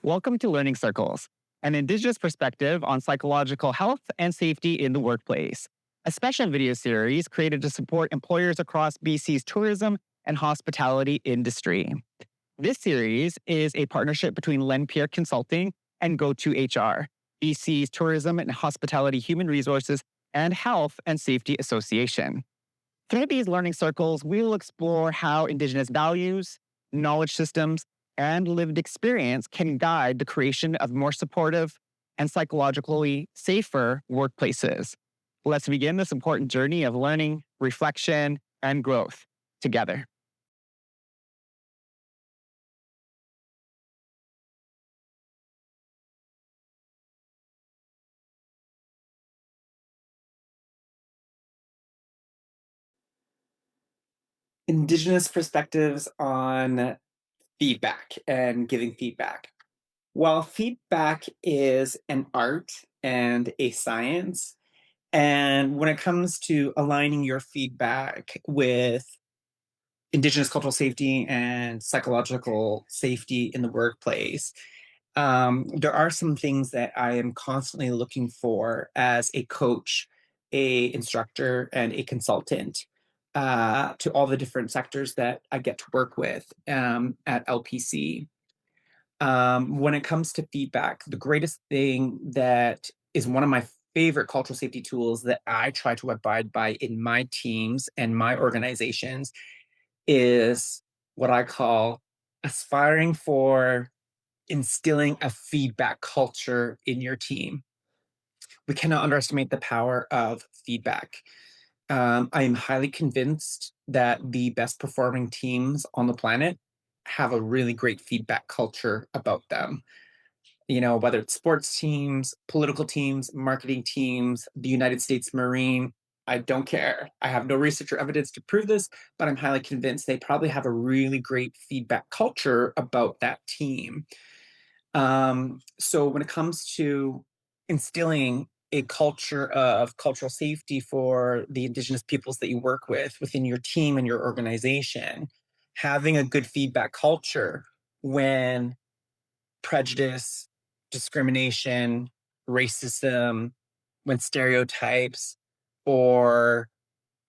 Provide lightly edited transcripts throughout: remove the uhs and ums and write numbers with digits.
Welcome to Learning Circles, an Indigenous perspective on psychological health and safety in the workplace. A special video series created to support employers across BC's tourism and hospitality industry. This series is a partnership between Len Pierre Consulting and Go2HR, BC's Tourism and Hospitality Human Resources and Health and Safety Association. Through these learning circles, we will explore how Indigenous values, knowledge systems, and lived experience can guide the creation of more supportive and psychologically safer workplaces. Let's begin this important journey of learning, reflection, and growth together. Indigenous perspectives on feedback and giving feedback. While feedback is an art and a science, and when it comes to aligning your feedback with Indigenous cultural safety and psychological safety in the workplace, there are some things that I am constantly looking for as a coach, a instructor, and a consultant to all the different sectors that I get to work with at LPC. When it comes to feedback, the greatest thing that is one of my favorite cultural safety tools that I try to abide by in my teams and my organizations is what I call aspiring for instilling a feedback culture in your team. We cannot underestimate the power of feedback. I am highly convinced that the best performing teams on the planet have a really great feedback culture about them. You know, whether it's sports teams, political teams, marketing teams, the United States Marine, I don't care. I have no research or evidence to prove this, but I'm highly convinced they probably have a really great feedback culture about that team. So when it comes to instilling a culture of cultural safety for the Indigenous peoples that you work with within your team and your organization, having a good feedback culture when prejudice, discrimination, racism, when stereotypes or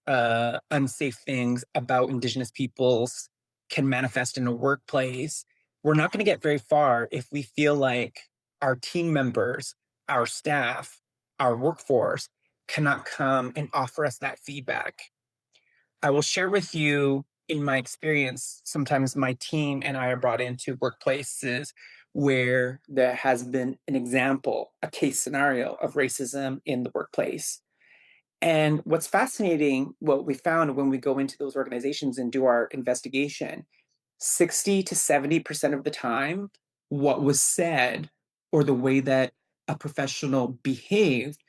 unsafe things about Indigenous peoples can manifest in a workplace, we're not going to get very far if we feel like our team members, our staff, our workforce cannot come and offer us that feedback. I will share with you, in my experience, sometimes my team and I are brought into workplaces where there has been an example, a case scenario of racism in the workplace. And what's fascinating, what we found when we go into those organizations and do our investigation, 60 to 70% of the time, what was said or the way that a professional behaved,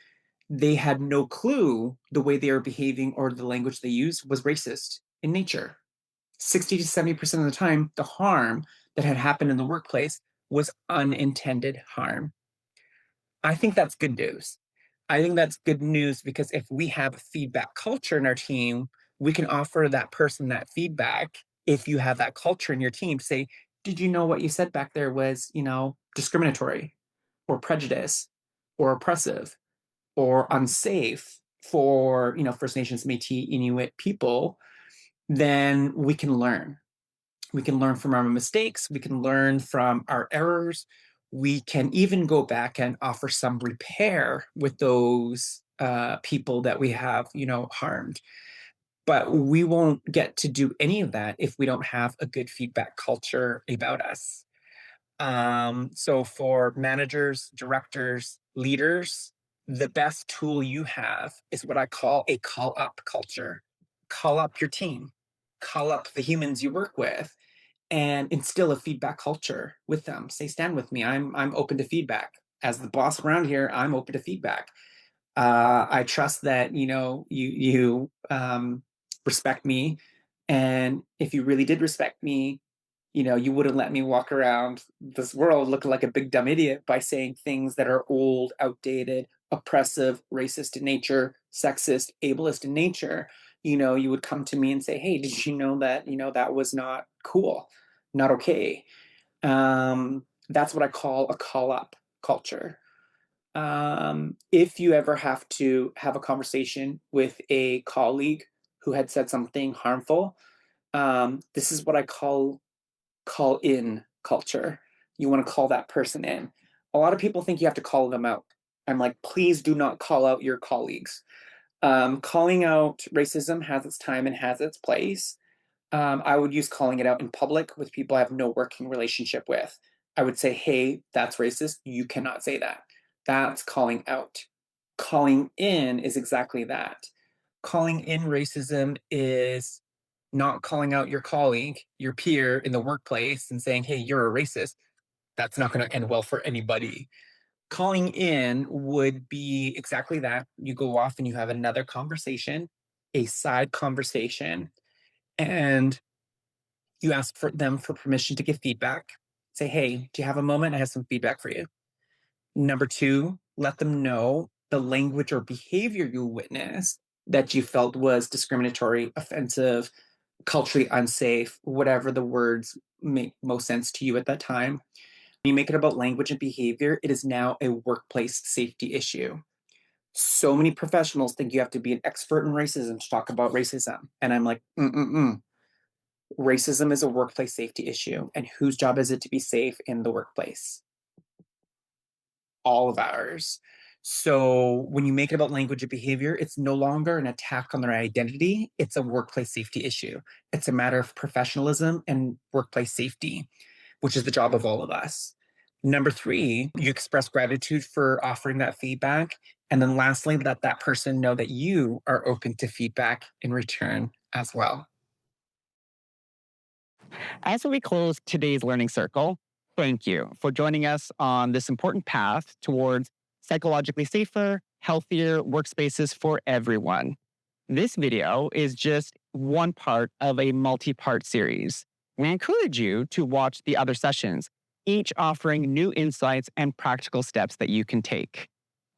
they had no clue the way they were behaving or the language they used was racist in nature. 60 to 70% of the time, the harm that had happened in the workplace was unintended harm. I think that's good news. I think that's good news because if we have a feedback culture in our team, we can offer that person that feedback. If you have that culture in your team, say, did you know what you said back there was, discriminatory or prejudice or oppressive or unsafe for, First Nations, Métis, Inuit people, then we can learn. We can learn from our mistakes. We can learn from our errors. We can even go back and offer some repair with those people that we have, harmed. But we won't get to do any of that if we don't have a good feedback culture about us. So for managers, directors, leaders, the best tool you have is what I call a call up culture. Call up your team, call up the humans you work with, and instill a feedback culture with them. Say, stand with me. I'm open to feedback. As the boss around here, I'm open to feedback. I trust that you respect me, and if you really did respect me, you wouldn't let me walk around this world looking like a big dumb idiot by saying things that are old, outdated, oppressive, racist in nature, sexist, ableist in nature. You would come to me and say, hey, did you know that, that was not cool, not okay. That's what I call a call up culture. If you ever have to have a conversation with a colleague who had said something harmful, this is what I call in culture. You want to call that person in. A lot of people think you have to call them out. I'm like, please do not call out your colleagues. Calling out racism has its time and has its place. I would use calling it out in public with people I have no working relationship with. I would say, hey, that's racist. You cannot say that. That's calling out. Calling in is exactly that. Calling in racism is not calling out your colleague, your peer in the workplace and saying, hey, you're a racist. That's not going to end well for anybody. Calling in would be exactly that. You go off and you have another conversation, a side conversation, and you ask for them for permission to give feedback. Say, hey, do you have a moment? I have some feedback for you. Number two, let them know the language or behavior you witnessed that you felt was discriminatory, offensive, culturally unsafe, whatever the words make most sense to you at that time. When you make it about language and behavior, it is now a workplace safety issue. So many professionals think you have to be an expert in racism to talk about racism. And I'm like, mm-mm-mm. Racism is a workplace safety issue. And whose job is it to be safe in the workplace? All of ours. So when you make it about language and behavior, it's no longer an attack on their identity. It's a workplace safety issue. It's a matter of professionalism and workplace safety, which is the job of all of us. Number three, you express gratitude for offering that feedback. And then lastly, let that person know that you are open to feedback in return as well. As we close today's learning circle, thank you for joining us on this important path towards psychologically safer, healthier workspaces for everyone. This video is just one part of a multi part series. We encourage you to watch the other sessions, each offering new insights and practical steps that you can take.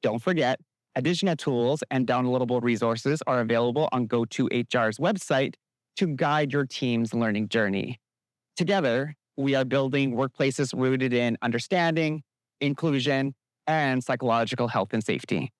Don't forget, additional tools and downloadable resources are available on GoToHR's website to guide your team's learning journey. Together, we are building workplaces rooted in understanding, inclusion, and psychological health and safety.